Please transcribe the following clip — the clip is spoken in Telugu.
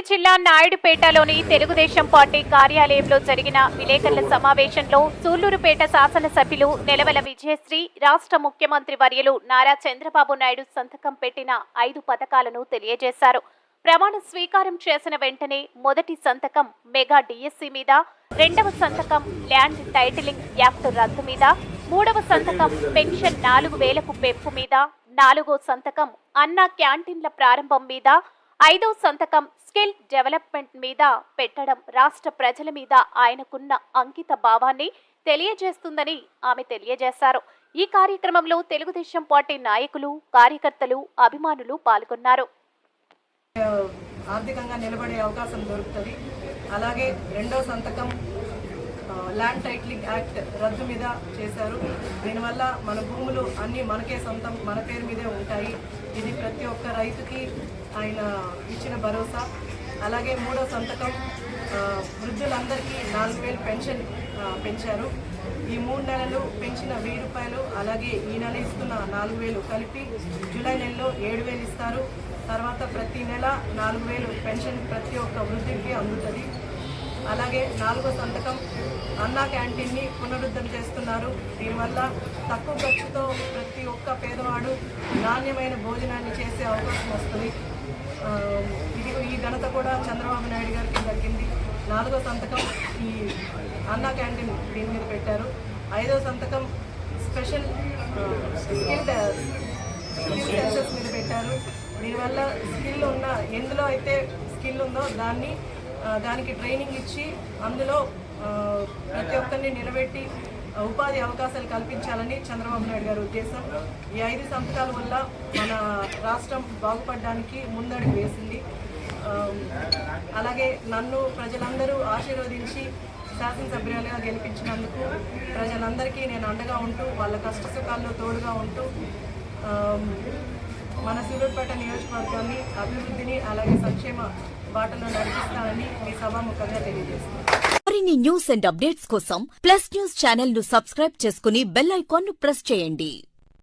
జిల్లా నాయుడుపేటలోని తెలుగుదేశం పార్టీ కార్యాలయంలో జరిగిన విలేకరుల సమావేశంలో సూళ్లూరుపేట శాసనసభ్యులు నెలవల విజయశ్రీ రాష్ట్ర ముఖ్యమంత్రి వర్యులు నారా చంద్రబాబు నాయుడు సంతకం పెట్టిన 5 పథకాలను తెలియజేశారు. ప్రమాణ స్వీకారం చేసిన వెంటనే మొదటి సంతకం మెగా డిఎస్సి మీద, రెండవ సంతకం ల్యాండ్ టైటిలింగ్ యాక్ట్ రద్దు మీద, మూడవ సంతకం పెన్షన్ 4000కు పెంపు మీద, నాలుగో సంతకం అన్నా క్యాంటీన్ల ప్రారంభం మీద, ఐదో సంతకం స్కిల్ డెవలప్మెంట్ మీద పెట్టడం రాష్ట్ర ప్రజల మీద ఆయనకున్న అంకిత భావాన్ని తెలియజేస్తుందని ఆమె తెలియజేశారు. ఈ కార్యక్రమంలో తెలుగుదేశం పార్టీ నాయకులు, కార్యకర్తలు, అభిమానులు పాల్గొన్నారు. ఆర్థికంగా నిలబడే అవకాశం దొరుకుతుంది. అలాగే రెండో సంతకం ల్యాండ్ టైటిలింగ్ యాక్ట్ రద్దు మీద చేశారు. దీనివల్ల మన భూములు అన్నీ మనకే సొంతం, మన పేరు మీదే ఉంటాయి. ఇది ప్రతి ఒక్క రైతుకి ఆయన ఇచ్చిన భరోసా. అలాగే మూడో సంతకం వృద్ధులందరికీ 4000 పెన్షన్ పెంచారు. ఈ 3 నెలలు పెంచిన 1000 రూపాయలు, అలాగే ఈ నెల ఇస్తున్న 4000 కలిపి జూలై నెలలో 7000 ఇస్తారు. తర్వాత ప్రతి నెల 4000 పెన్షన్ ప్రతి ఒక్క వృద్ధుడికి అందుతుంది. అలాగే నాలుగో సంతకం అన్నా క్యాంటీన్ని పునరుద్ధరణ చేస్తున్నారు. దీనివల్ల తక్కువ ఖర్చుతో ప్రతి ఒక్క పేదవాడు నాణ్యమైన భోజనాన్ని చేసే అవకాశం వస్తుంది. ఈ ఘనత కూడా చంద్రబాబు నాయుడు గారికి దక్కింది. నాలుగో సంతకం ఈ అన్నా క్యాంటీన్ దీని మీద పెట్టారు. ఐదో సంతకం స్పెషల్ స్కిల్ సెన్సెస్ మీద పెట్టారు. దీనివల్ల స్కిల్ ఉన్న ఎందులో అయితే స్కిల్ ఉందో దానికి ట్రైనింగ్ ఇచ్చి అందులో ప్రతి ఒక్కరిని నిలబెట్టి ఉపాధి అవకాశాలు కల్పించాలని చంద్రబాబు నాయుడు గారి ఉద్దేశం. ఈ 5 సంతకాల వల్ల మన రాష్ట్రం బాగుపడడానికి ముందడుగు వేసింది. అలాగే నన్ను ప్రజలందరూ ఆశీర్వదించి శాసనసభ్యులుగా గెలిపించినందుకు ప్రజలందరికీ నేను అండగా ఉంటూ వాళ్ళ కష్ట సుఖాల్లో తోడుగా ఉంటూ మన సూళ్లూరుపేట నియోజకవర్గాన్ని అభివృద్ధిని అలాగే సంక్షేమ బాటలో నడిపిస్తానని మీ సభాముఖంగా తెలియజేస్తున్నాను. మరిన్ని న్యూస్ అండ్ అప్డేట్స్ కోసం ప్లస్ న్యూస్ ఛానల్ ను సబ్స్క్రైబ్ చేసుకుని బెల్ ఐకాన్ ను ప్రెస్ చేయండి.